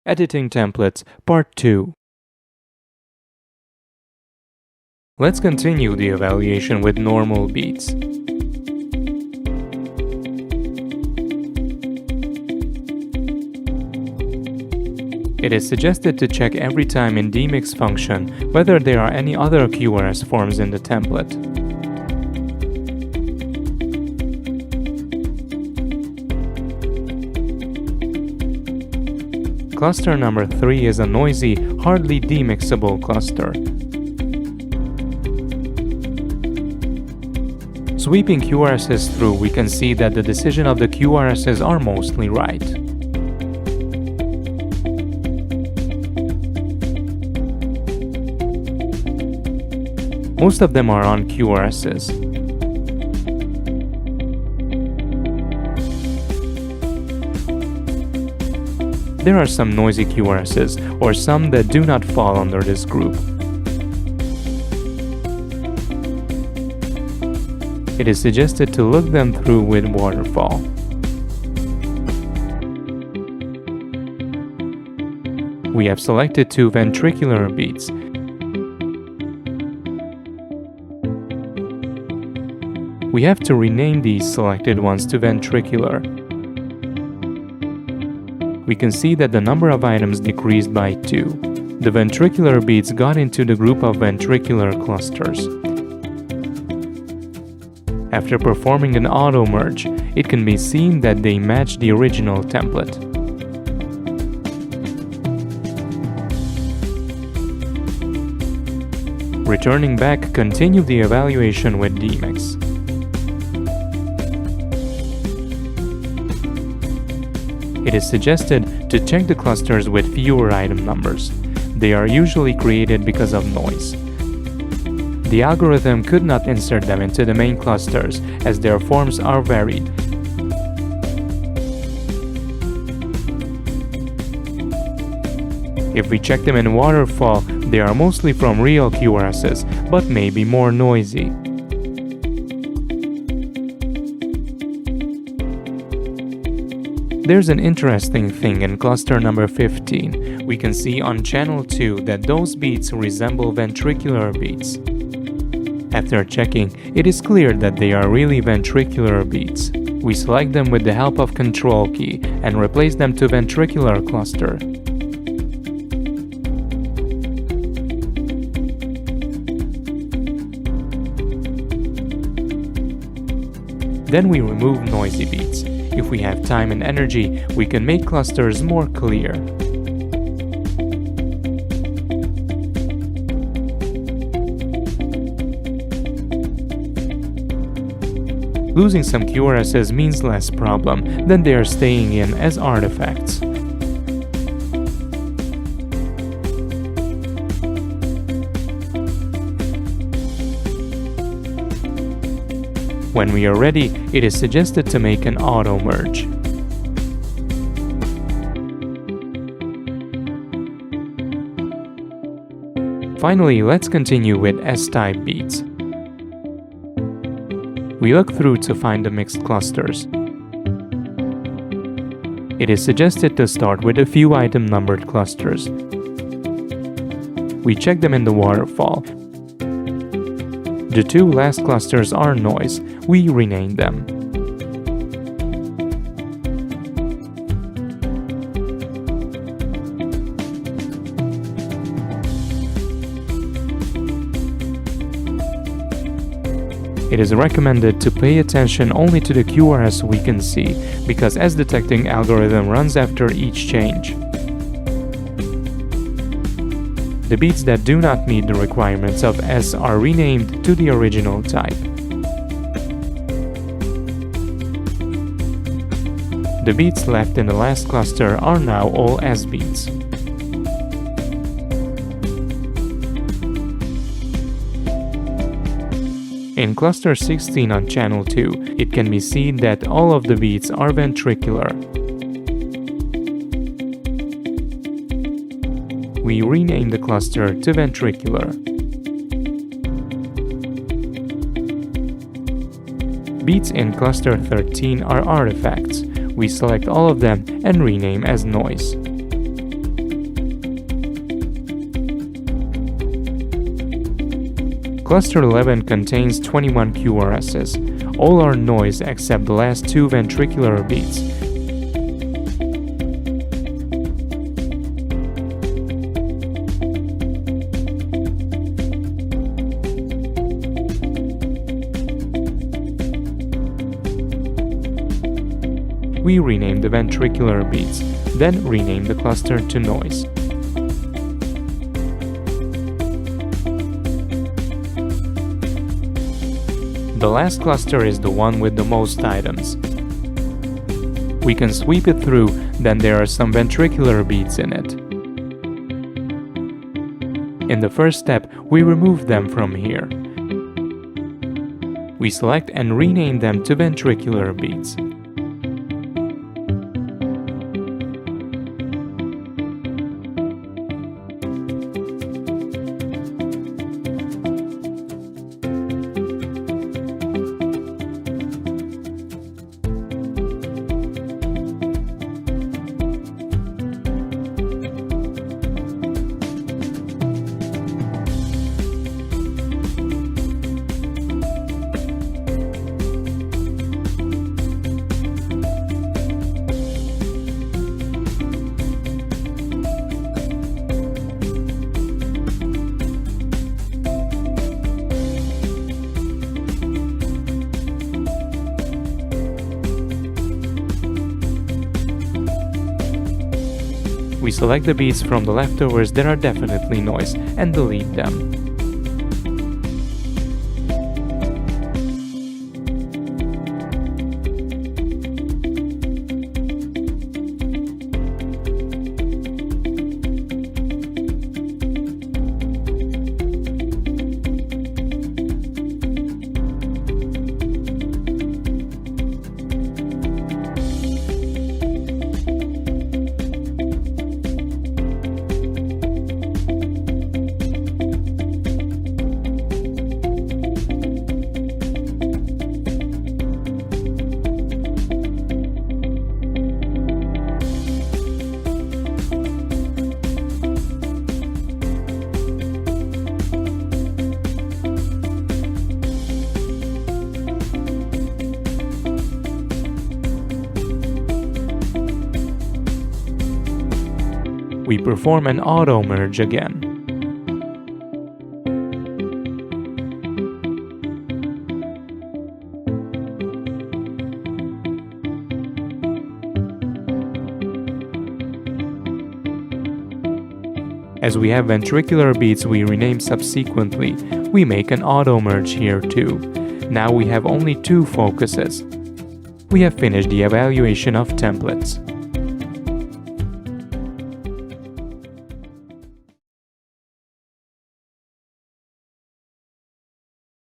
Editing Templates Part 2. Let's continue the evaluation with normal beats. It is suggested to check every time in dmix function whether there are any other QRS forms in the template. Cluster number 3 is a noisy, hardly demixable cluster. Sweeping QRSs through, we can see that the decision of the QRSs are mostly right. Most of them are on QRSs. There are some noisy QRSs, or some that do not fall under this group. It is suggested to look them through with waterfall. We have selected 2 ventricular beats. We have to rename these selected ones to ventricular. We can see that the number of items decreased by 2. The ventricular beats got into the group of ventricular clusters. After performing an auto merge, it can be seen that they match the original template. Returning back, continue the evaluation with dmix. It is suggested to check the clusters with fewer item numbers. They are usually created because of noise. The algorithm could not insert them into the main clusters as their forms are varied. If we check them in waterfall, they are mostly from real QRSs, but may be more noisy. There's an interesting thing in cluster number 15. We can see on channel 2 that those beats resemble ventricular beats. After checking, it is clear that they are really ventricular beats. We select them with the help of Control key and replace them to ventricular cluster. Then we remove noisy beats. If we have time and energy, we can make clusters more clear. Losing some QRSs means less problem than they are staying in as artifacts. When we are ready, it is suggested to make an auto merge. Finally, let's continue with S-type beats. We look through to find the mixed clusters. It is suggested to start with a few item numbered clusters. We check them in the waterfall. The 2 last clusters are noise. We rename them. It is recommended to pay attention only to the QRS we can see, because S-detecting algorithm runs after each change. The beats that do not meet the requirements of S are renamed to the original type. The beats left in the last cluster are now all S beats. In cluster 16 on channel 2, it can be seen that all of the beats are ventricular. We rename the cluster to ventricular. Beats in cluster 13 are artifacts. We select all of them and rename as noise. Cluster 11 contains 21 QRSs. All are noise except the last 2 ventricular beats. We rename the ventricular beats, then rename the cluster to noise. The last cluster is the one with the most items. We can sweep it through, then there are some ventricular beats in it. In the first step, we remove them from here. We select and rename them to ventricular beats. We select the beats from the leftovers that are definitely noise and delete them. We perform an auto merge again. As we have ventricular beats we rename subsequently, we make an auto merge here too. Now we have only 2 focuses. We have finished the evaluation of templates.